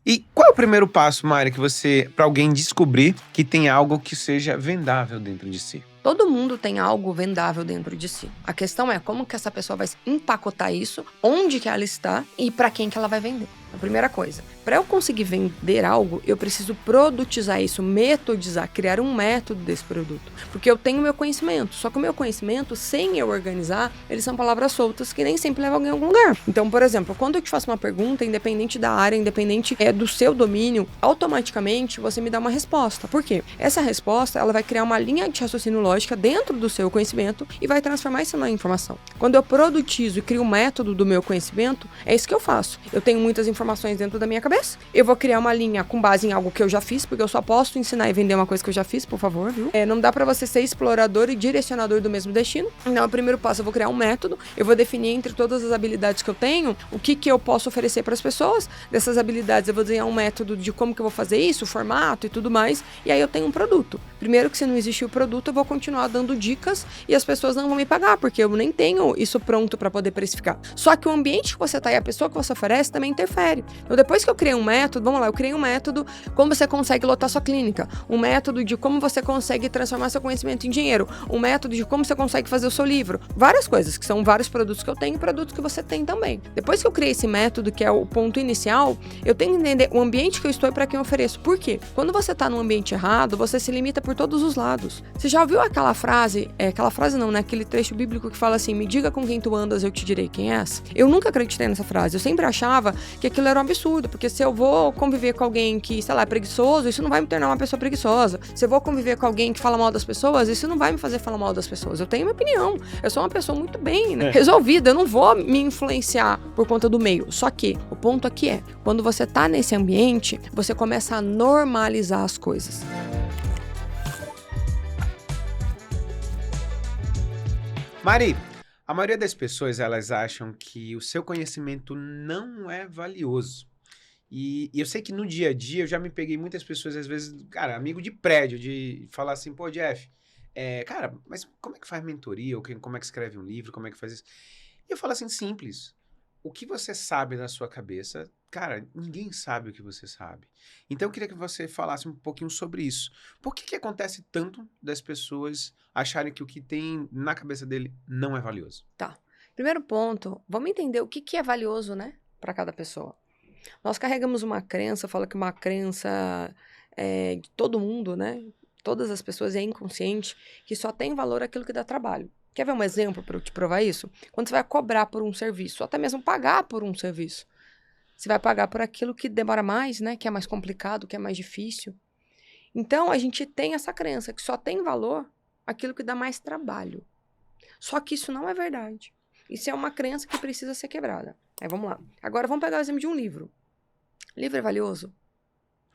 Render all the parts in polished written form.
E qual é o primeiro passo, Mari, que você, para alguém descobrir que tem algo que seja vendável dentro de si? Todo mundo tem algo vendável dentro de si. A questão é como que essa pessoa vai empacotar isso, onde que ela está e para quem que ela vai vender. A primeira coisa, para eu conseguir vender algo, eu preciso produtizar isso, metodizar, criar um método desse produto. Porque eu tenho meu conhecimento, só que o meu conhecimento, sem eu organizar, eles são palavras soltas que nem sempre levam alguém a algum lugar. Então, por exemplo, quando eu te faço uma pergunta, independente da área, independente do seu domínio, automaticamente você me dá uma resposta. Por quê? Essa resposta, ela vai criar uma linha de raciocínio lógica dentro do seu conhecimento e vai transformar isso na informação. Quando eu produtizo e crio um método do meu conhecimento, é isso que eu faço. Eu tenho muitas informações dentro da minha cabeça. Eu vou criar uma linha com base em algo que eu já fiz, porque eu só posso ensinar e vender uma coisa que eu já fiz, por favor, viu? Não dá pra você ser explorador e direcionador do mesmo destino. Então, o primeiro passo, eu vou criar um método, eu vou definir entre todas as habilidades que eu tenho, o que eu posso oferecer para as pessoas. Dessas habilidades, eu vou desenhar um método de como que eu vou fazer isso, o formato e tudo mais, e aí eu tenho um produto. Primeiro que se não existir o produto, eu vou continuar dando dicas e as pessoas não vão me pagar, porque eu nem tenho isso pronto para poder precificar. Só que o ambiente que você tá e a pessoa que você oferece também interfere. Então, depois que eu criei um método, vamos lá, eu criei um método como você consegue lotar sua clínica, um método de como você consegue transformar seu conhecimento em dinheiro, um método de como você consegue fazer o seu livro, várias coisas, que são vários produtos que eu tenho e produtos que você tem também. Depois que eu criei esse método, que é o ponto inicial, eu tenho que entender o ambiente que eu estou e para quem eu ofereço. Por quê? Quando você tá num ambiente errado, você se limita por todos os lados. Você já ouviu aquela frase, aquele trecho bíblico que fala assim, me diga com quem tu andas, eu te direi quem és? Eu nunca acreditei nessa frase, eu sempre achava que aquilo era um absurdo, porque se eu vou conviver com alguém que, sei lá, é preguiçoso, isso não vai me tornar uma pessoa preguiçosa. Se eu vou conviver com alguém que fala mal das pessoas, isso não vai me fazer falar mal das pessoas. Eu tenho minha opinião, eu sou uma pessoa muito bem, né, resolvida, eu não vou me influenciar por conta do meio. Só que o ponto aqui é, quando você tá nesse ambiente, você começa a normalizar as coisas. Mari, a maioria das pessoas, elas acham que o seu conhecimento não é valioso. E eu sei que no dia a dia eu já me peguei muitas pessoas, às vezes, cara, amigo de prédio, de falar assim, pô, Jeff, cara, mas como é que faz mentoria? Ou como é que escreve um livro? Como é que faz isso? E eu falo assim, simples. O que você sabe na sua cabeça, cara, ninguém sabe o que você sabe. Então eu queria que você falasse um pouquinho sobre isso. Por que acontece tanto das pessoas acharem que o que tem na cabeça dele não é valioso? Tá. Primeiro ponto, vamos entender o que é valioso, né, para cada pessoa. Nós carregamos uma crença, eu falo que uma crença de todo mundo, né? Todas as pessoas é inconsciente, que só tem valor aquilo que dá trabalho. Quer ver um exemplo para eu te provar isso? Quando você vai cobrar por um serviço, ou até mesmo pagar por um serviço, você vai pagar por aquilo que demora mais, né? Que é mais complicado, que é mais difícil. Então, a gente tem essa crença que só tem valor aquilo que dá mais trabalho. Só que isso não é verdade. Isso é uma crença que precisa ser quebrada. Aí, vamos lá. Agora, vamos pegar o exemplo de um livro. Livro é valioso?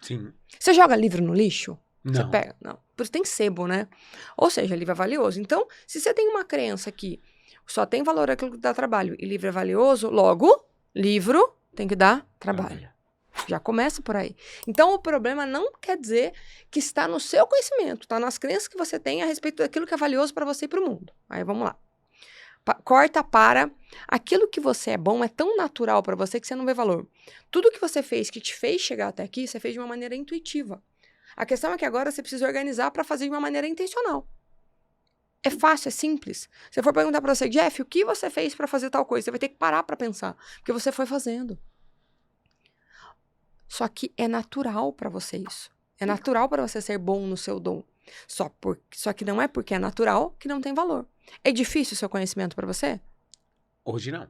Sim. Você joga livro no lixo? Você Não. pega? Não. Por isso tem sebo, né? Ou seja, livro é valioso. Então, se você tem uma crença que só tem valor aquilo que dá trabalho e livro é valioso, logo, livro tem que dar trabalho. Já começa por aí. Então, o problema não quer dizer que está no seu conhecimento, está nas crenças que você tem a respeito daquilo que é valioso para você e para o mundo. Aí, vamos lá. Corta para aquilo que você é bom, é tão natural para você que você não vê valor. Tudo que você fez, que te fez chegar até aqui, você fez de uma maneira intuitiva. A questão é que agora você precisa organizar para fazer de uma maneira intencional. É fácil, é simples. Se eu for perguntar para você, Jeff, o que você fez para fazer tal coisa? Você vai ter que parar para pensar, porque você foi fazendo. Só que é natural para você isso. É natural para você ser bom no seu dom. Só que não é porque é natural que não tem valor. É difícil o seu conhecimento para você? Hoje não.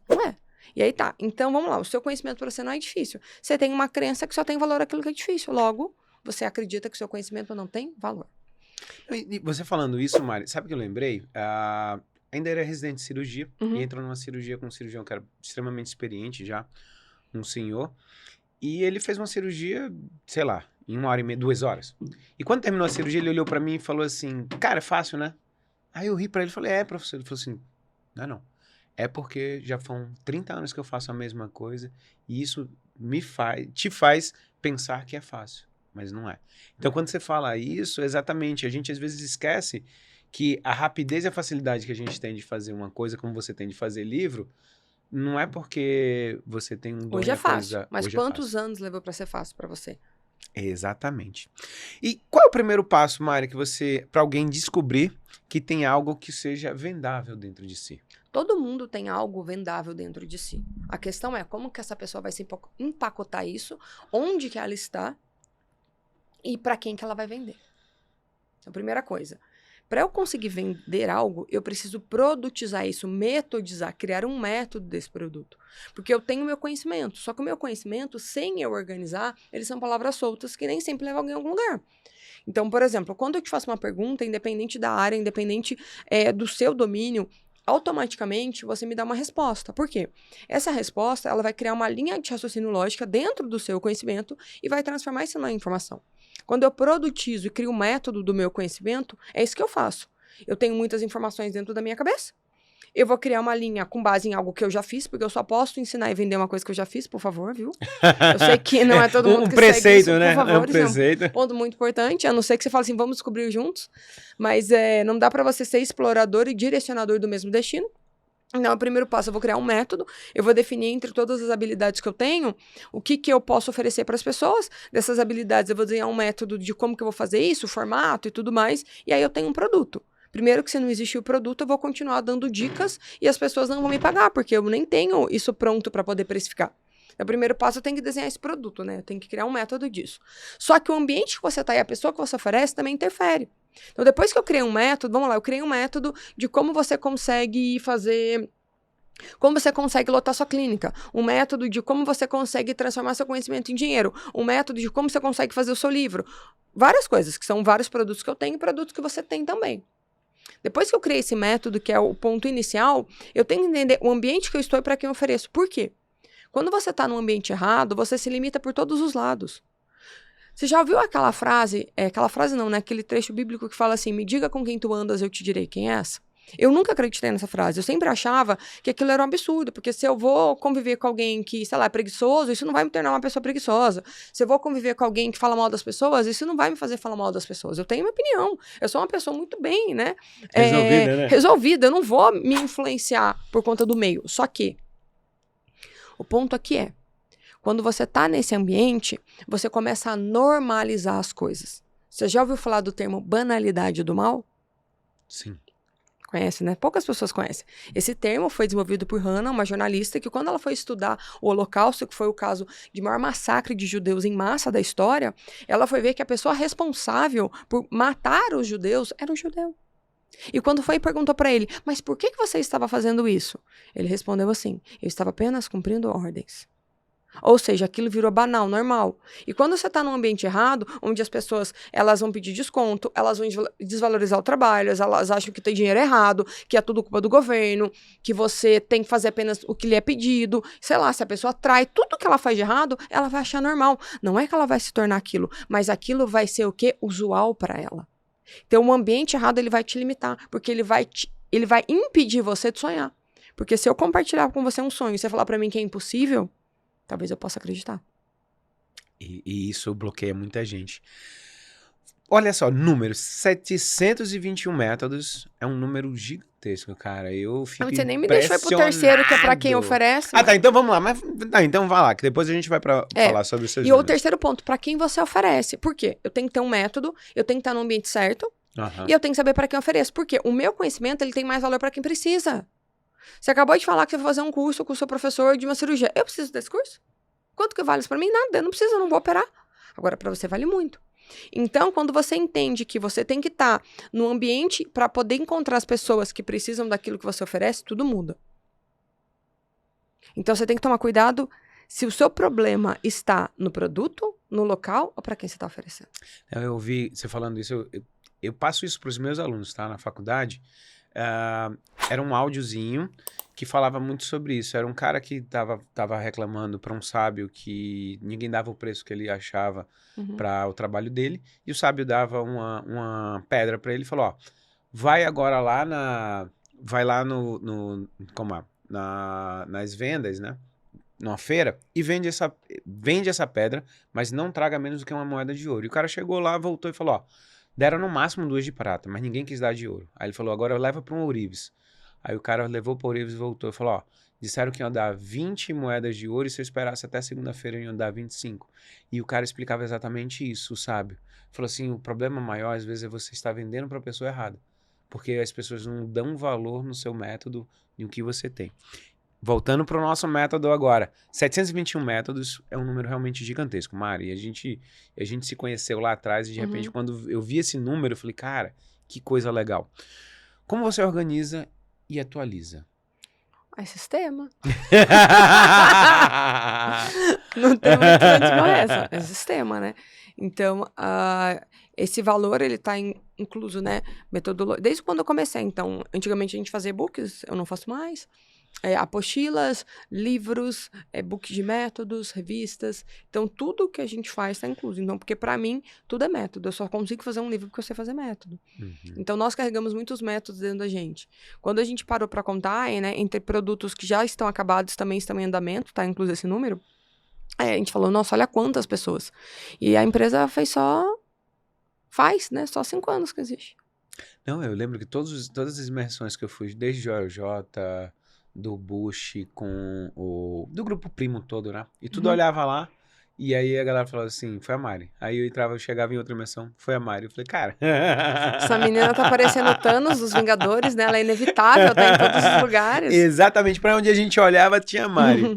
Não é. E aí tá. Então, vamos lá. O seu conhecimento para você não é difícil. Você tem uma crença que só tem valor aquilo que é difícil. Logo, você acredita que o seu conhecimento não tem valor. E você falando isso, Mari, sabe o que eu lembrei? Ainda era residente de cirurgia e entrou numa cirurgia com um cirurgião que era extremamente experiente já, um senhor. E ele fez uma cirurgia, sei lá, em 1 hora e meia, 2 horas. E quando terminou a cirurgia, ele olhou pra mim e falou assim, cara, é fácil, né? Aí eu ri pra ele e falei, professor. Ele falou assim, não. É porque já foram 30 anos que eu faço a mesma coisa e isso te faz pensar que é fácil, mas não é. Então, quando você fala isso, exatamente, a gente às vezes esquece que a rapidez e a facilidade que a gente tem de fazer uma coisa, como você tem de fazer livro, não é porque você tem um dom Hoje e é a fácil, coisa mas hoje é quantos fácil. anos levou pra ser fácil pra você? Exatamente. E qual é o primeiro passo, Mari, que você, para alguém descobrir que tem algo que seja vendável dentro de si? Todo mundo tem algo vendável dentro de si. A questão é como que essa pessoa vai se empacotar isso, onde que ela está e para quem que ela vai vender. Então, primeira coisa, para eu conseguir vender algo, eu preciso produtizar isso, metodizar, criar um método desse produto. Porque eu tenho meu conhecimento, só que o meu conhecimento, sem eu organizar, eles são palavras soltas que nem sempre levam alguém a algum lugar. Então, por exemplo, quando eu te faço uma pergunta, independente da área, independente do seu domínio, automaticamente você me dá uma resposta. Por quê? Essa resposta, ela vai criar uma linha de raciocínio lógica dentro do seu conhecimento e vai transformar isso em informação. Quando eu produtizo e crio o método do meu conhecimento, é isso que eu faço. Eu tenho muitas informações dentro da minha cabeça. Eu vou criar uma linha com base em algo que eu já fiz, porque eu só posso ensinar e vender uma coisa que eu já fiz, por favor, viu? Eu sei que não é todo mundo que preceito, segue isso, né? por favor. Um preceito. É um ponto muito importante, a não ser que você fale assim, vamos descobrir juntos. Mas não dá para você ser explorador e direcionador do mesmo destino. Então, o primeiro passo, eu vou criar um método, eu vou definir entre todas as habilidades que eu tenho, o que eu posso oferecer para as pessoas. Dessas habilidades, eu vou desenhar um método de como que eu vou fazer isso, o formato e tudo mais, e aí eu tenho um produto. Primeiro que se não existir o produto, eu vou continuar dando dicas e as pessoas não vão me pagar, porque eu nem tenho isso pronto para poder precificar. O primeiro passo, eu tenho que desenhar esse produto, né? Eu tenho que criar um método disso. Só que o ambiente que você está e a pessoa que você oferece também interfere. Então, depois que eu criei um método, vamos lá, eu criei um método de como você consegue fazer... Como você consegue lotar sua clínica, um método de como você consegue transformar seu conhecimento em dinheiro, um método de como você consegue fazer o seu livro. Várias coisas, que são vários produtos que eu tenho e produtos que você tem também. Depois que eu criei esse método, que é o ponto inicial, eu tenho que entender o ambiente que eu estou e para quem eu ofereço. Por quê? Quando você está num ambiente errado, você se limita por todos os lados. Você já ouviu aquela frase, aquela frase não, né? Aquele trecho bíblico que fala assim, me diga com quem tu andas, eu te direi quem és? Eu nunca acreditei nessa frase, eu sempre achava que aquilo era um absurdo, porque se eu vou conviver com alguém que, sei lá, é preguiçoso, isso não vai me tornar uma pessoa preguiçosa. Se eu vou conviver com alguém que fala mal das pessoas, isso não vai me fazer falar mal das pessoas. Eu tenho minha opinião, eu sou uma pessoa muito bem, né? Resolvida, né? Resolvida, eu não vou me influenciar por conta do meio. Só que, o ponto aqui é, quando você tá nesse ambiente, você começa a normalizar as coisas. Você já ouviu falar do termo banalidade do mal? Sim. Conhece, né? Poucas pessoas conhecem. Esse termo foi desenvolvido por Hannah, uma jornalista, que quando ela foi estudar o Holocausto, que foi o caso de maior massacre de judeus em massa da história, ela foi ver que a pessoa responsável por matar os judeus era um judeu. E quando foi e perguntou para ele, mas por que você estava fazendo isso? Ele respondeu assim, eu estava apenas cumprindo ordens. Ou seja, aquilo virou banal, normal. E quando você está num ambiente errado, onde as pessoas elas vão pedir desconto, elas vão desvalorizar o trabalho, elas acham que tem dinheiro errado, que é tudo culpa do governo, que você tem que fazer apenas o que lhe é pedido, sei lá, se a pessoa trai tudo que ela faz de errado, ela vai achar normal. Não é que ela vai se tornar aquilo, mas aquilo vai ser o quê? Usual para ela. Então, um ambiente errado, ele vai te limitar, porque ele vai impedir você de sonhar. Porque se eu compartilhar com você um sonho e você falar para mim que é impossível, talvez eu possa acreditar. E isso bloqueia muita gente. Olha só, números, 721 métodos, é um número gigantesco, cara. Eu fico Você nem me deixou ir pro terceiro, que é pra quem oferece. Ah, tá, então vamos lá. Então vai lá, que depois a gente vai falar sobre os seus E números. o terceiro ponto, pra quem você oferece. Por quê? Eu tenho que ter um método, eu tenho que estar no ambiente certo, e eu tenho que saber pra quem eu ofereço. Por quê? O meu conhecimento, ele tem mais valor pra quem precisa. Você acabou de falar que você vai fazer um curso com o seu professor de uma cirurgia. Eu preciso desse curso? Quanto que vale isso pra mim? Nada, eu não preciso, eu não vou operar. Agora, pra você vale muito. Então, quando você entende que você tem que estar no ambiente para poder encontrar as pessoas que precisam daquilo que você oferece, tudo muda. Então, você tem que tomar cuidado se o seu problema está no produto, no local ou para quem você está oferecendo. Eu ouvi você falando isso, eu passo isso para os meus alunos, tá? Na faculdade. Era um áudiozinho que falava muito sobre isso. Era um cara que tava reclamando para um sábio que ninguém dava o preço que ele achava para o trabalho dele, e o sábio dava uma pedra para ele e falou, ó, vai agora lá nas vendas, né? Numa feira, e vende essa pedra, mas não traga menos do que uma moeda de ouro. E o cara chegou lá, voltou e falou, ó, deram no máximo 2 de prata, mas ninguém quis dar de ouro. Aí ele falou, agora leva para um ourives. Aí o cara levou para o ourives e voltou e falou, ó, Disseram que iam dar 20 moedas de ouro e se eu esperasse até segunda-feira iam dar 25. E o cara explicava exatamente isso, o sábio. Falou assim, o problema maior às vezes é você estar vendendo para a pessoa errada. Porque as pessoas não dão valor no seu método e o que você tem. Voltando para o nosso método agora. 721 métodos é um número realmente gigantesco, Mari. A gente se conheceu lá atrás e de repente quando eu vi esse número eu falei, cara, que coisa legal. Como você organiza e atualiza? É sistema. Não tem muito onde começa. É sistema, né? Então, esse valor, ele tá incluso, né? Metodologia. Desde quando eu comecei, então, antigamente a gente fazia e-books, eu não faço mais. Apostilas, livros, book de métodos, revistas. Então, tudo que a gente faz está incluso. Então, porque para mim, tudo é método. Eu só consigo fazer um livro porque eu sei fazer método. Então, nós carregamos muitos métodos dentro da gente. Quando a gente parou para contar, né, entre produtos que já estão acabados também estão em andamento, tá incluso esse número, a gente falou, nossa, olha quantas pessoas. E a empresa faz, né, só 5 anos que existe. Não, eu lembro que todas as imersões que eu fui, desde o OJ, do Bush do grupo primo todo, né? E tudo olhava lá, e aí a galera falava assim, foi a Mari. Aí eu chegava em outra imersão, foi a Mari. Eu falei, cara... Essa menina tá parecendo o Thanos dos Vingadores, né? Ela é inevitável, tá em todos os lugares. Exatamente, pra onde a gente olhava tinha a Mari.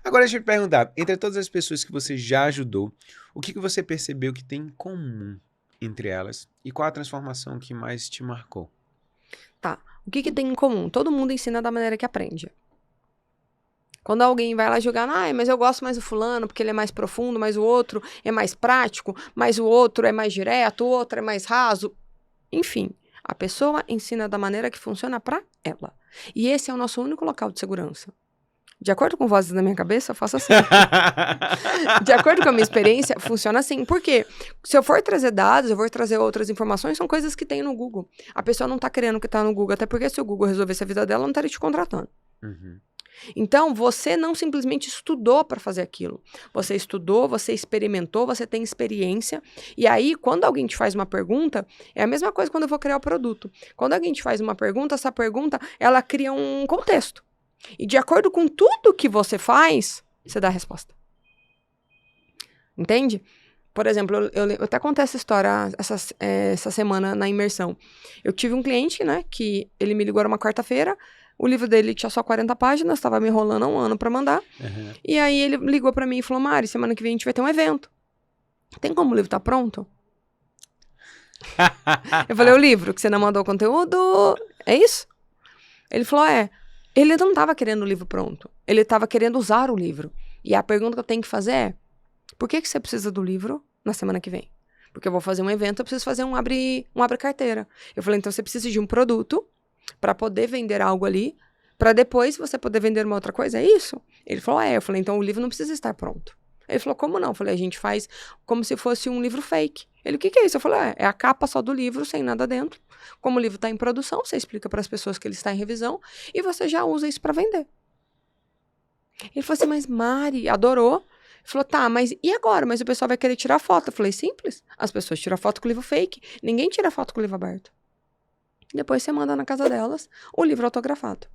Agora deixa eu te perguntar, entre todas as pessoas que você já ajudou, o que você percebeu que tem em comum entre elas? E qual a transformação que mais te marcou? Tá. O que tem em comum? Todo mundo ensina da maneira que aprende. Quando alguém vai lá jogar, mas eu gosto mais do fulano porque ele é mais profundo, mas o outro é mais prático, mas o outro é mais direto, o outro é mais raso. Enfim, a pessoa ensina da maneira que funciona para ela. E esse é o nosso único local de segurança. De acordo com vozes na minha cabeça, eu faço assim. De acordo com a minha experiência, funciona assim. Por quê? Se eu for trazer dados, eu vou trazer outras informações, são coisas que tem no Google. A pessoa não tá querendo o que tá no Google, até porque se o Google resolvesse a vida dela, ela não estaria te contratando. Então, você não simplesmente estudou para fazer aquilo. Você estudou, você experimentou, você tem experiência. E aí, quando alguém te faz uma pergunta, é a mesma coisa quando eu vou criar o produto. Quando alguém te faz uma pergunta, essa pergunta, ela cria um contexto. E de acordo com tudo que você faz, você dá a resposta. Entende? Por exemplo, eu até contei essa história essa semana na imersão. Eu tive um cliente, né, que ele me ligou uma quarta-feira, o livro dele tinha só 40 páginas, estava me enrolando há um ano para mandar. E aí ele ligou para mim e falou, Mari, semana que vem a gente vai ter um evento. Tem como o livro tá pronto? Eu falei, o livro que você não mandou o conteúdo, é isso? Ele falou, Ele não estava querendo o livro pronto. Ele estava querendo usar o livro. E a pergunta que eu tenho que fazer é, por que você precisa do livro na semana que vem? Porque eu vou fazer um evento, eu preciso fazer um abre carteira. Eu falei, então você precisa de um produto para poder vender algo ali, para depois você poder vender uma outra coisa, é isso? Ele falou, Eu falei, então o livro não precisa estar pronto. Ele falou, como não? Eu falei, a gente faz como se fosse um livro fake. Ele, o que é isso? Eu falei, é a capa só do livro, sem nada dentro. Como o livro está em produção, você explica para as pessoas que ele está em revisão e você já usa isso para vender. Ele falou assim, mas Mari, adorou. Ele falou, tá, mas e agora? Mas o pessoal vai querer tirar foto. Eu falei, simples. As pessoas tiram foto com o livro fake. Ninguém tira foto com o livro aberto. Depois você manda na casa delas o livro autografado.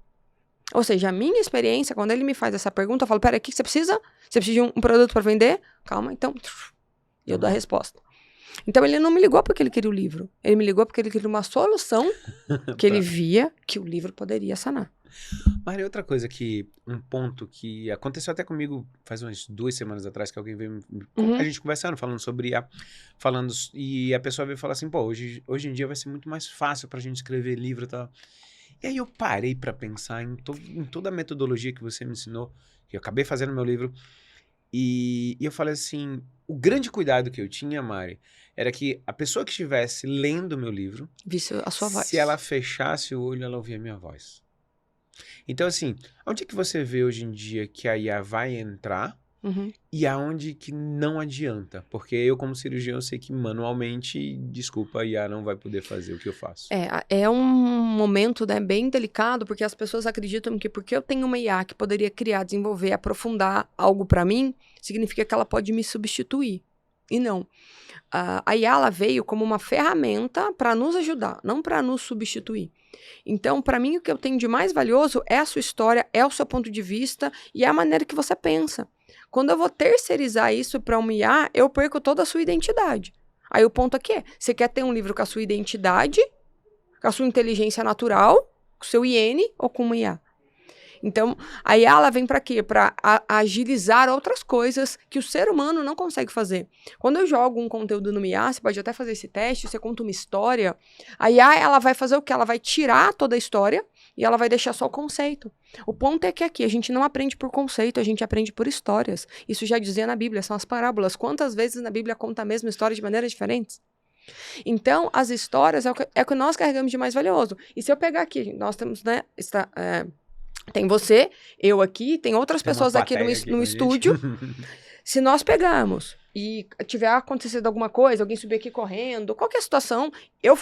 Ou seja, a minha experiência, quando ele me faz essa pergunta, eu falo, peraí, o que você precisa? Você precisa de um produto para vender? Calma, então. E eu dou a resposta. Então, ele não me ligou porque ele queria o livro. Ele me ligou porque ele queria uma solução que ele via que o livro poderia sanar. Mari, outra coisa um ponto que aconteceu até comigo faz umas 2 semanas atrás, que alguém veio, a gente conversando, e a pessoa veio falar assim, pô, hoje em dia vai ser muito mais fácil pra gente escrever livro e tal. E aí eu parei pra pensar em toda a metodologia que você me ensinou, que eu acabei fazendo meu livro, e eu falei assim, o grande cuidado que eu tinha, Mari, era que a pessoa que estivesse lendo meu livro, visse a sua voz. Se ela fechasse o olho, ela ouvia a minha voz. Então, assim, onde é que você vê hoje em dia que a IA vai entrar e aonde que não adianta? Porque eu, como cirurgião, sei que manualmente, desculpa, a IA não vai poder fazer o que eu faço. É um momento, né, bem delicado, porque as pessoas acreditam que porque eu tenho uma IA que poderia criar, desenvolver, aprofundar algo para mim, significa que ela pode me substituir. E não. A IA ela veio como uma ferramenta para nos ajudar, não para nos substituir. Então, para mim, o que eu tenho de mais valioso é a sua história, é o seu ponto de vista e é a maneira que você pensa. Quando eu vou terceirizar isso para uma IA, eu perco toda a sua identidade. Aí o ponto aqui é, você quer ter um livro com a sua identidade, com a sua inteligência natural, com o seu IN ou com uma IA? Então, a IA ela vem para quê? Para agilizar outras coisas que o ser humano não consegue fazer. Quando eu jogo um conteúdo no IA, você pode até fazer esse teste, você conta uma história, a IA ela vai fazer o quê? Ela vai tirar toda a história e ela vai deixar só o conceito. O ponto é que aqui a gente não aprende por conceito, a gente aprende por histórias. Isso já dizia na Bíblia, são as parábolas. Quantas vezes na Bíblia conta a mesma história de maneiras diferentes? Então, as histórias é o que nós carregamos de mais valioso. E se eu pegar aqui, nós temos, né, tem você, eu aqui, tem outras pessoas aqui no estúdio. Se nós pegarmos e tiver acontecido alguma coisa, alguém subir aqui correndo, qualquer situação, eu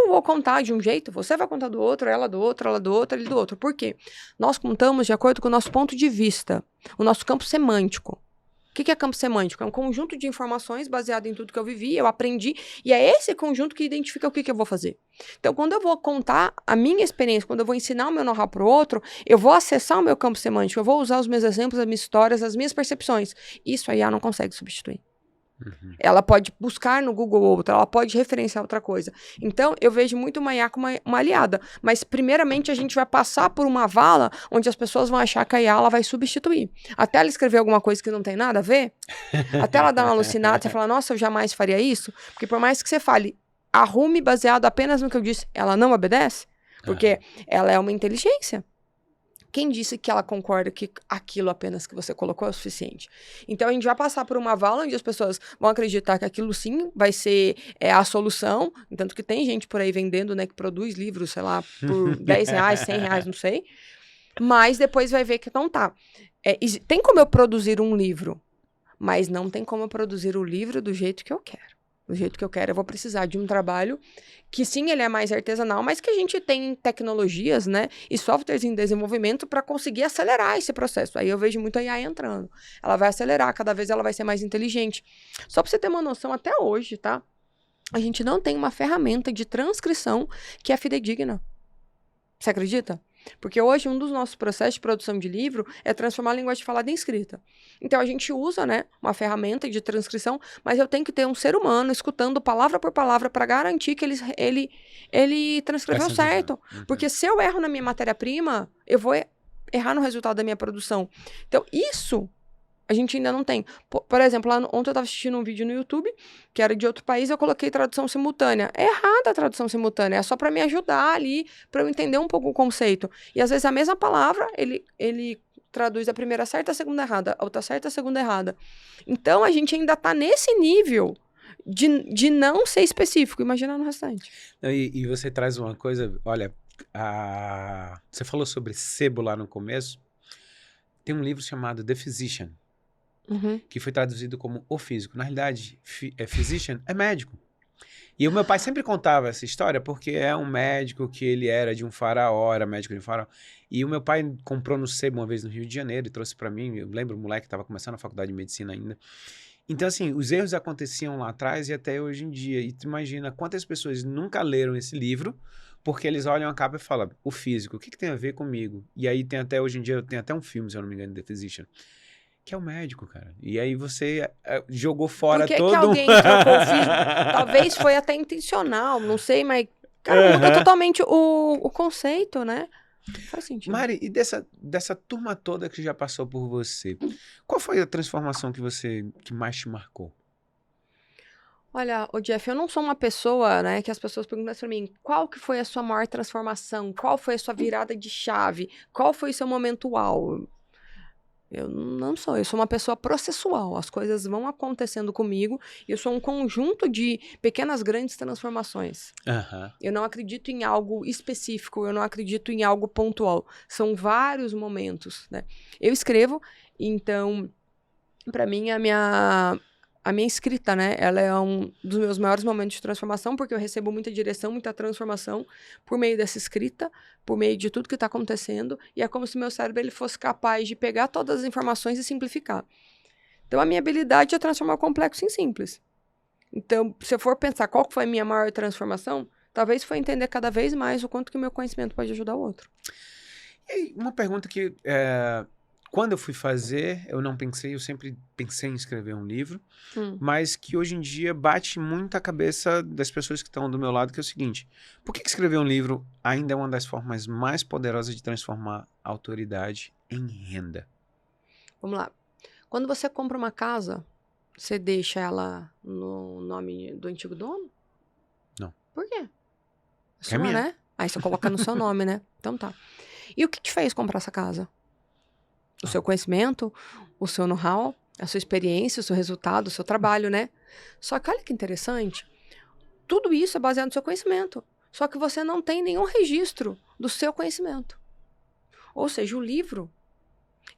vou contar de um jeito, você vai contar do outro, ela do outro, ele do outro. Por quê? Nós contamos de acordo com o nosso ponto de vista, o nosso campo semântico. O que é campo semântico? É um conjunto de informações baseado em tudo que eu vivi, eu aprendi, e é esse conjunto que identifica o que eu vou fazer. Então, quando eu vou contar a minha experiência, quando eu vou ensinar o meu know-how para o outro, eu vou acessar o meu campo semântico, eu vou usar os meus exemplos, as minhas histórias, as minhas percepções. Isso a IA não consegue substituir. Uhum. Ela pode buscar no Google outra, ela pode referenciar outra coisa. Então, eu vejo muito uma IA como uma aliada. Mas, primeiramente, a gente vai passar por uma vala onde as pessoas vão achar que a IA ela vai substituir. Até ela escrever alguma coisa que não tem nada a ver, até ela dar uma alucinada, você fala, nossa, eu jamais faria isso. Porque por mais que você fale, arrume baseado apenas no que eu disse, ela não obedece, porque ela é uma inteligência. Quem disse que ela concorda que aquilo apenas que você colocou é o suficiente? Então, a gente vai passar por uma vala onde as pessoas vão acreditar que aquilo sim vai ser a solução. Tanto que tem gente por aí vendendo, né, que produz livros, sei lá, por R$10, R$100, não sei. Mas depois vai ver que não tá. Tem como eu produzir um livro, mas não tem como eu produzir o livro do jeito que eu quero. Do jeito que eu quero, eu vou precisar de um trabalho que sim, ele é mais artesanal, mas que a gente tem tecnologias, né, e softwares em desenvolvimento para conseguir acelerar esse processo. Aí eu vejo muito a IA entrando. Ela vai acelerar, cada vez ela vai ser mais inteligente. Só para você ter uma noção, até hoje, tá? A gente não tem uma ferramenta de transcrição que é fidedigna. Você acredita? Porque hoje um dos nossos processos de produção de livro é transformar a linguagem falada em escrita. Então a gente usa, né, uma ferramenta de transcrição, mas eu tenho que ter um ser humano escutando palavra por palavra para garantir que ele transcreveu certo. Porque se eu erro na minha matéria-prima, eu vou errar no resultado da minha produção. Então isso a gente ainda não tem. Por exemplo, ontem eu estava assistindo um vídeo no YouTube, que era de outro país, eu coloquei tradução simultânea. É errada a tradução simultânea, é só para me ajudar ali, para eu entender um pouco o conceito. E às vezes a mesma palavra, ele traduz a primeira certa, a segunda errada, a outra certa, a segunda errada. Então a gente ainda está nesse nível de não ser específico, imagina no restante. E você traz uma coisa, olha, você falou sobre sebo lá no começo, tem um livro chamado The Physician, que foi traduzido como O Físico. Na realidade, physician é médico. E o meu pai sempre contava essa história porque é um médico que ele era de um faraó, era médico de um faraó. E o meu pai comprou no sebo uma vez no Rio de Janeiro e trouxe para mim. Eu lembro, o moleque estava começando a faculdade de medicina ainda. Então, assim, os erros aconteciam lá atrás e até hoje em dia. E tu imagina quantas pessoas nunca leram esse livro porque eles olham a capa e falam, o físico, o que tem a ver comigo? E aí tem até, hoje em dia, tem até um filme, se eu não me engano, The Physician, que é o médico, cara. E aí você jogou fora todo... Por que alguém trocou o físico? Talvez foi até intencional, não sei, mas... Cara, muda totalmente o conceito, né? Faz sentido. Mari, e dessa turma toda que já passou por você, qual foi a transformação que mais te marcou? Olha, Jeff, eu não sou uma pessoa, né, que as pessoas perguntam pra mim, qual que foi a sua maior transformação? Qual foi a sua virada de chave? Qual foi o seu momento uau? Eu não sou, eu sou uma pessoa processual, as coisas vão acontecendo comigo e eu sou um conjunto de pequenas, grandes transformações. Eu não acredito em algo específico, eu não acredito em algo pontual, são vários momentos, né? Eu escrevo, então, para mim, a minha escrita, né, ela é um dos meus maiores momentos de transformação, porque eu recebo muita direção, muita transformação por meio dessa escrita, por meio de tudo que está acontecendo, e é como se meu cérebro ele fosse capaz de pegar todas as informações e simplificar. Então, a minha habilidade é transformar o complexo em simples. Então, se eu for pensar qual que foi a minha maior transformação, talvez foi entender cada vez mais o quanto que o meu conhecimento pode ajudar o outro. E aí, uma pergunta que, quando eu fui fazer, eu não pensei, eu sempre pensei em escrever um livro, mas que hoje em dia bate muito a cabeça das pessoas que estão do meu lado, que é o seguinte: por que escrever um livro ainda é uma das formas mais poderosas de transformar a autoridade em renda? Vamos lá. Quando você compra uma casa, você deixa ela no nome do antigo dono? Não. Por quê? É Sua, minha. né? Aí você coloca no seu nome, né? Então tá. E o que te fez comprar essa casa? O seu conhecimento, o seu know-how, a sua experiência, o seu resultado, o seu trabalho, né? Só que olha que interessante. Tudo isso é baseado no seu conhecimento. Só que você não tem nenhum registro do seu conhecimento. Ou seja, o livro,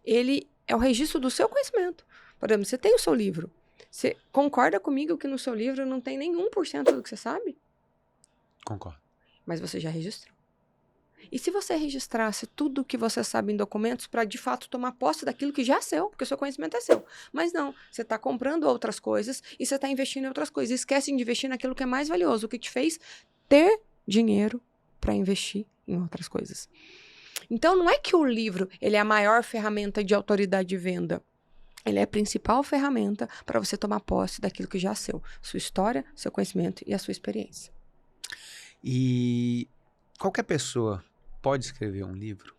ele é o registro do seu conhecimento. Por exemplo, você tem o seu livro. Você concorda comigo que no seu livro não tem nem 1% do que você sabe? Concordo. Mas você já registrou. E se você registrasse tudo o que você sabe em documentos para, de fato, tomar posse daquilo que já é seu, porque o seu conhecimento é seu. Mas não, você está comprando outras coisas e você está investindo em outras coisas. Esquece de investir naquilo que é mais valioso, o que te fez ter dinheiro para investir em outras coisas. Então, não é que o livro ele é a maior ferramenta de autoridade de venda. Ele é a principal ferramenta para você tomar posse daquilo que já é seu. Sua história, seu conhecimento e a sua experiência. E qualquer pessoa pode escrever um livro?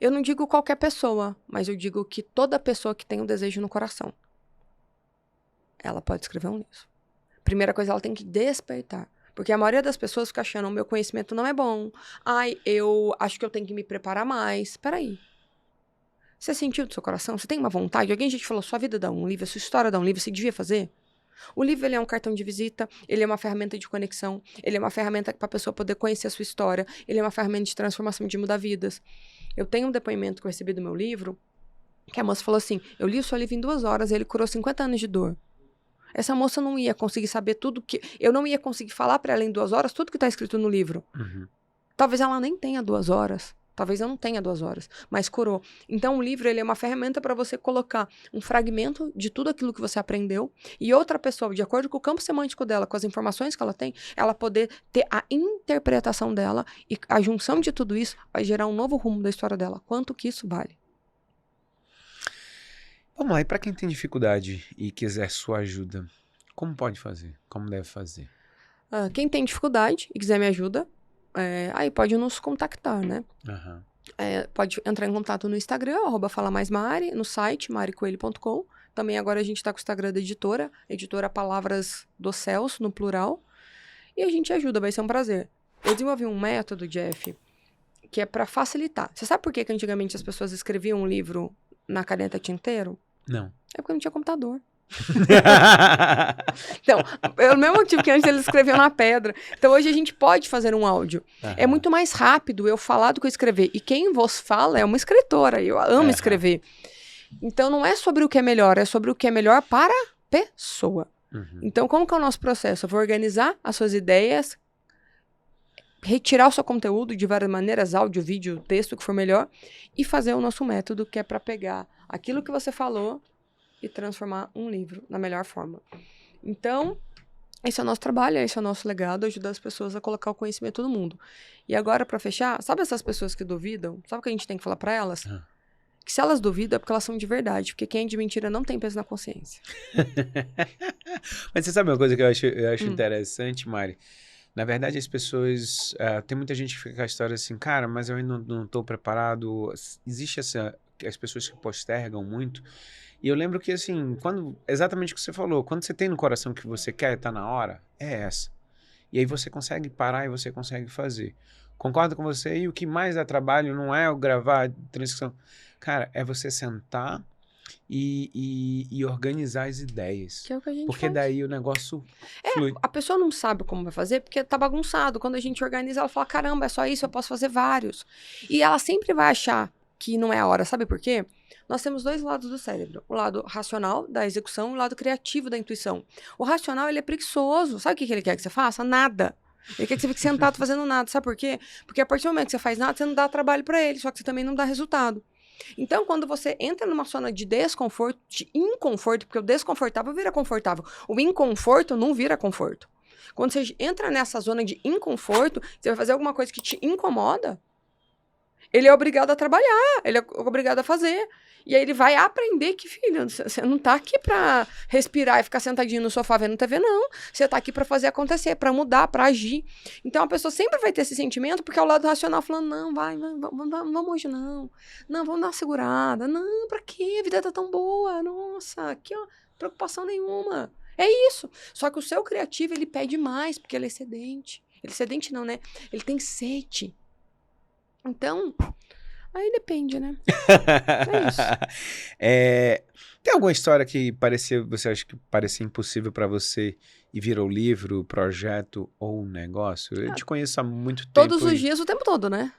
Eu não digo qualquer pessoa, mas eu digo que toda pessoa que tem um desejo no coração, ela pode escrever um livro. Primeira coisa, ela tem que despertar. Porque a maioria das pessoas fica achando, o meu conhecimento não é bom. Ai, eu acho que eu tenho que me preparar mais. Peraí. Você sentiu do seu coração? Você tem uma vontade? Alguém já te falou, sua vida dá um livro, sua história dá um livro, você devia fazer? O livro ele é um cartão de visita, ele é uma ferramenta de conexão, ele é uma ferramenta para a pessoa poder conhecer a sua história, ele é uma ferramenta de transformação, de mudar vidas. Eu tenho um depoimento que eu recebi do meu livro, que a moça falou assim, eu li o seu livro em 2 horas e ele curou 50 anos de dor. Essa moça não ia conseguir saber tudo que... Eu não ia conseguir falar para ela em 2 horas tudo que está escrito no livro. Uhum. Talvez ela nem tenha 2 horas. Talvez eu não tenha 2 horas, mas curou. Então, o livro ele é uma ferramenta para você colocar um fragmento de tudo aquilo que você aprendeu e outra pessoa, de acordo com o campo semântico dela, com as informações que ela tem, ela poder ter a interpretação dela e a junção de tudo isso vai gerar um novo rumo da história dela. Quanto que isso vale? Vamos lá, e para quem tem dificuldade e quiser sua ajuda, como pode fazer? Como deve fazer? Quem tem dificuldade e quiser me ajuda, aí pode nos contactar, né? Uhum. Pode entrar em contato no Instagram, @falamaismari, no site maricoelho.com. Também agora a gente está com o Instagram da editora Palavras dos Céus, no plural. E a gente ajuda, vai ser um prazer. Eu desenvolvi um método, Jeff, que é para facilitar. Você sabe por que antigamente as pessoas escreviam um livro na caneta tinteiro? Não. É porque não tinha computador. Então, pelo mesmo motivo que antes eles escreviam na pedra. Então, hoje a gente pode fazer um áudio. Uhum. É muito mais rápido eu falar do que eu escrever. E quem vos fala é uma escritora. Eu amo escrever. Então, não é sobre o que é melhor, é sobre o que é melhor para a pessoa. Uhum. Então, como que é o nosso processo? Eu vou organizar as suas ideias, retirar o seu conteúdo de várias maneiras, áudio, vídeo, texto, o que for melhor, e fazer o nosso método, que é para pegar aquilo que você falou e transformar um livro na melhor forma. Então, esse é o nosso trabalho, esse é o nosso legado, ajudar as pessoas a colocar o conhecimento do mundo. E agora, para fechar, sabe essas pessoas que duvidam? Sabe o que a gente tem que falar para elas? Que se elas duvidam é porque elas são de verdade, porque quem é de mentira não tem peso na consciência. Mas você sabe uma coisa que eu acho interessante, Mari? Na verdade, as pessoas... tem muita gente que fica com a história assim, cara, mas eu ainda não estou preparado. Existe as pessoas que postergam muito. E eu lembro que, assim, exatamente o que você falou, quando você tem no coração que você quer, tá na hora, é essa. E aí você consegue parar e você consegue fazer. Concordo com você, e o que mais dá trabalho não é o gravar, transcrição. Cara, é você sentar e organizar as ideias. Que é o que a gente porque faz. daí o negócio flui. A pessoa não sabe como vai fazer porque tá bagunçado. Quando a gente organiza, ela fala, caramba, é só isso, eu posso fazer vários. E ela sempre vai achar que não é a hora. Sabe por quê? Nós temos 2 lados do cérebro. O lado racional, da execução, e o lado criativo, da intuição. O racional, ele é preguiçoso. Sabe o que ele quer que você faça? Nada. Ele quer que você fique sentado fazendo nada. Sabe por quê? Porque a partir do momento que você faz nada, você não dá trabalho pra ele, só que você também não dá resultado. Então, quando você entra numa zona de desconforto, de inconforto, porque o desconfortável vira confortável, o inconforto não vira conforto. Quando você entra nessa zona de inconforto, você vai fazer alguma coisa que te incomoda, ele é obrigado a trabalhar, ele é obrigado a fazer. E aí ele vai aprender que, filho, você não tá aqui pra respirar e ficar sentadinho no sofá vendo TV, não. Você tá aqui pra fazer acontecer, pra mudar, pra agir. Então a pessoa sempre vai ter esse sentimento, porque é o lado racional falando, não, vamos hoje não. Não, vamos dar uma segurada. Não, pra quê? A vida tá tão boa. Nossa, aqui, ó, preocupação nenhuma. É isso. Só que o seu criativo, ele pede mais, porque ele é sedente. Ele é sedente não, né? Ele tem sede. Então, aí depende, né? É isso. Tem alguma história que você acha que parecia impossível pra você e virou livro, projeto ou um negócio? Eu te conheço há muito tempo. Todos os dias, o tempo todo, né?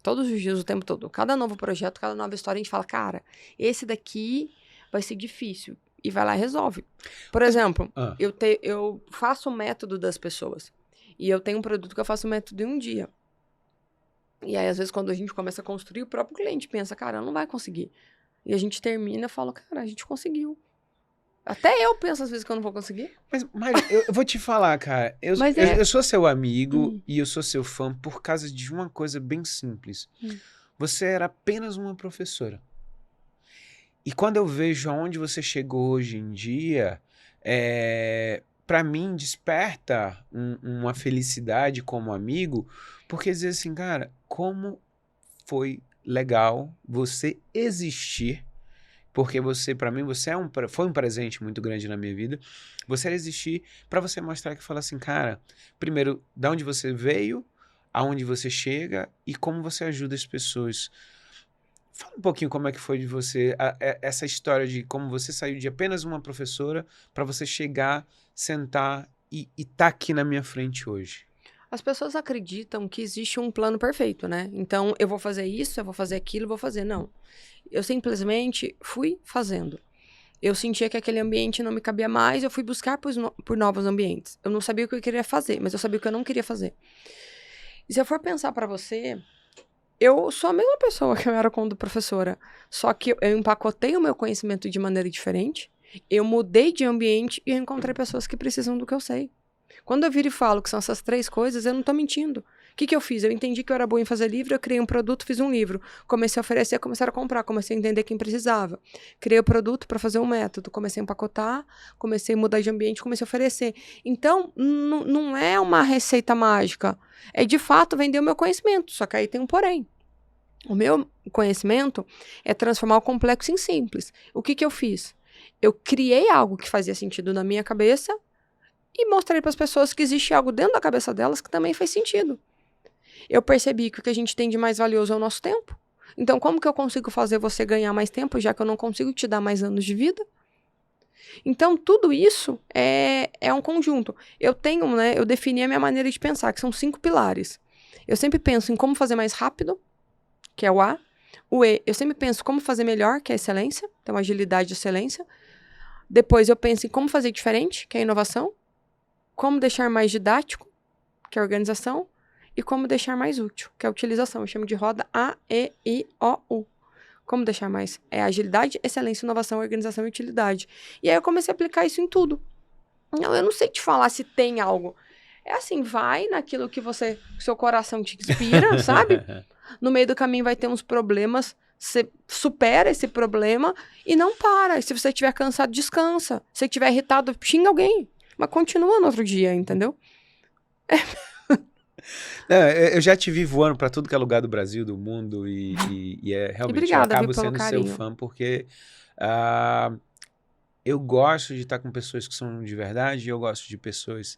Todos os dias, o tempo todo. Cada novo projeto, cada nova história, a gente fala, cara, esse daqui vai ser difícil. E vai lá e resolve. Por exemplo, eu faço o método das pessoas. E eu tenho um produto que eu faço o método em um dia. E aí, às vezes, quando a gente começa a construir, o próprio cliente pensa, cara, não vai conseguir. E a gente termina e fala, cara, a gente conseguiu. Até eu penso, às vezes, que eu não vou conseguir. Mas, Mari, eu vou te falar, cara. Eu sou seu amigo e eu sou seu fã por causa de uma coisa bem simples. Você era apenas uma professora. E quando eu vejo aonde você chegou hoje em dia, para mim desperta uma felicidade como amigo, porque dizer assim, cara, como foi legal você existir, porque você, para mim, você foi um presente muito grande na minha vida, você existir para você mostrar que fala assim, cara, primeiro, da onde você veio, aonde você chega e como você ajuda as pessoas. Fala um pouquinho como é que foi de você, essa história de como você saiu de apenas uma professora para você chegar, sentar e tá aqui na minha frente hoje. As pessoas acreditam que existe um plano perfeito, né? Então, eu vou fazer isso, eu vou fazer aquilo, eu vou fazer. Não. Eu simplesmente fui fazendo. Eu sentia que aquele ambiente não me cabia mais, eu fui buscar por novos ambientes. Eu não sabia o que eu queria fazer, mas eu sabia o que eu não queria fazer. E se eu for pensar pra você, eu sou a mesma pessoa que eu era quando professora, só que eu empacotei o meu conhecimento de maneira diferente, eu mudei de ambiente e eu encontrei pessoas que precisam do que eu sei. Quando eu viro e falo que são essas 3 coisas, eu não tô mentindo. O que eu fiz? Eu entendi que eu era boa em fazer livro, eu criei um produto, fiz um livro. Comecei a oferecer, começaram a comprar, comecei a entender quem precisava. Criei o produto para fazer um método, comecei a empacotar, comecei a mudar de ambiente, comecei a oferecer. Então, não é uma receita mágica. É, de fato, vender o meu conhecimento. Só que aí tem um porém. O meu conhecimento é transformar o complexo em simples. O que eu fiz? Eu criei algo que fazia sentido na minha cabeça e mostrei para as pessoas que existe algo dentro da cabeça delas que também faz sentido. Eu percebi que o que a gente tem de mais valioso é o nosso tempo. Então, como que eu consigo fazer você ganhar mais tempo, já que eu não consigo te dar mais anos de vida? Então, tudo isso é um conjunto. Eu defini a minha maneira de pensar, que são 5 pilares. Eu sempre penso em como fazer mais rápido, que é o A. O E, eu sempre penso como fazer melhor, que é a excelência. Então, agilidade e excelência. Depois, eu penso em como fazer diferente, que é a inovação. Como deixar mais didático, que é a organização. E como deixar mais útil, que é a utilização. Eu chamo de roda A, E, I, O, U. Como deixar mais? É agilidade, excelência, inovação, organização e utilidade. E aí eu comecei a aplicar isso em tudo. Eu não sei te falar se tem algo. É assim, vai naquilo que seu coração te inspira, sabe? No meio do caminho vai ter uns problemas, você supera esse problema e não para. Se você estiver cansado, descansa. Se você estiver irritado, xinga alguém. Mas continua no outro dia, entendeu? Eu já te vi voando para tudo que é lugar do Brasil, do mundo, e realmente obrigada, eu acabo pelo sendo carinho. seu fã, porque eu gosto de estar com pessoas que são de verdade, e eu gosto de pessoas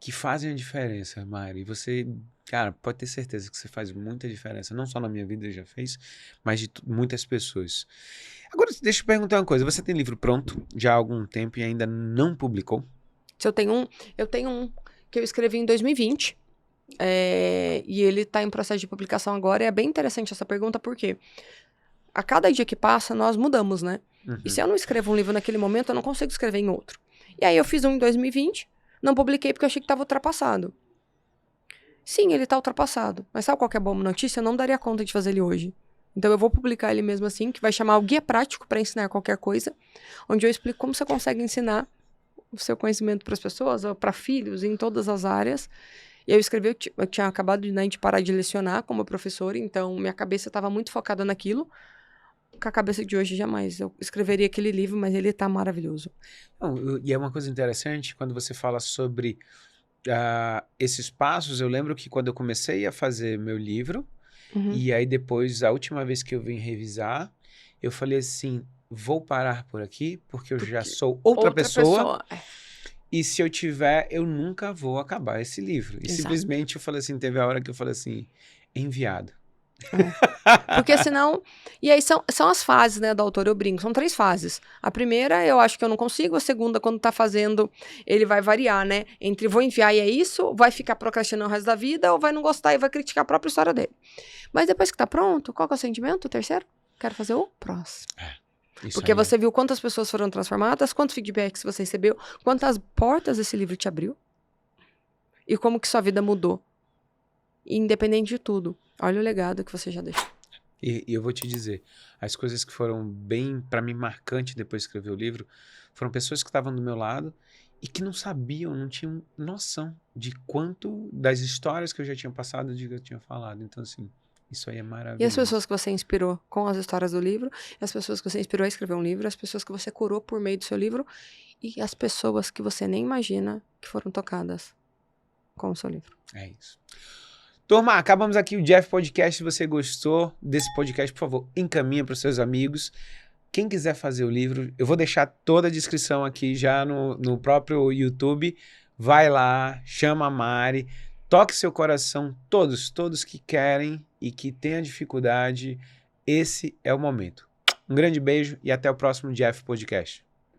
que fazem a diferença, Mari. Você, cara, pode ter certeza que você faz muita diferença, não só na minha vida já fez, mas de muitas pessoas. Agora, deixa eu perguntar uma coisa, você tem livro pronto já há algum tempo e ainda não publicou? Eu tenho um que eu escrevi em 2020. E ele está em processo de publicação agora. E é bem interessante essa pergunta, porque a cada dia que passa, nós mudamos, né? E se eu não escrevo um livro naquele momento, eu não consigo escrever em outro. E aí eu fiz um em 2020, não publiquei porque eu achei que estava ultrapassado. Sim, ele está ultrapassado. Mas sabe qual que é a boa notícia? Eu não daria conta de fazer ele hoje. Então eu vou publicar ele mesmo assim, que vai chamar o Guia Prático para Ensinar Qualquer Coisa, onde eu explico como você consegue ensinar o seu conhecimento para as pessoas, ou para filhos, em todas as áreas. E eu escrevi, eu tinha acabado de parar de lecionar como professora, então minha cabeça estava muito focada naquilo. Com a cabeça de hoje, jamais. Eu escreveria aquele livro, mas ele tá maravilhoso. Não, e é uma coisa interessante, quando você fala sobre esses passos, eu lembro que quando eu comecei a fazer meu livro, Uhum. e aí depois, a última vez que eu vim revisar, eu falei assim, vou parar por aqui, porque eu já Porque sou outra pessoa, pessoa. e se eu tiver, eu nunca vou acabar esse livro. E Exato. simplesmente eu falei assim, teve a hora que eu falei assim, enviado. Porque senão... E aí são as fases, né, do autor, eu brinco. São 3 fases. A primeira, eu acho que eu não consigo. A segunda, quando tá fazendo, ele vai variar, né? Entre vou enviar e é isso, vai ficar procrastinando o resto da vida, ou vai não gostar e vai criticar a própria história dele. Mas depois que tá pronto, qual que é o sentimento? O terceiro? Quero fazer o próximo. Isso Porque aí você viu quantas pessoas foram transformadas, quantos feedbacks você recebeu, quantas portas esse livro te abriu. E como que sua vida mudou. Independente de tudo. Olha o legado que você já deixou. E eu vou te dizer, as coisas que foram bem, para mim, marcantes depois de escrever o livro, foram pessoas que estavam do meu lado e que não sabiam, não tinham noção de quanto das histórias que eu já tinha passado, de que eu tinha falado. Então, assim, isso aí é E as maravilhoso. pessoas que você inspirou com as histórias do livro, as pessoas que você inspirou a escrever um livro, as pessoas que você curou por meio do seu livro e as pessoas que você nem imagina que foram tocadas com o seu livro. É isso. Turma, acabamos aqui o Jeff Podcast. Se você gostou desse podcast, por favor, encaminha para os seus amigos. Quem quiser fazer o livro, eu vou deixar toda a descrição aqui já no próprio YouTube. Vai lá, chama a Mari, toque seu coração, todos que querem e que tenham dificuldade, esse é o momento. Um grande beijo e até o próximo Jeff Podcast.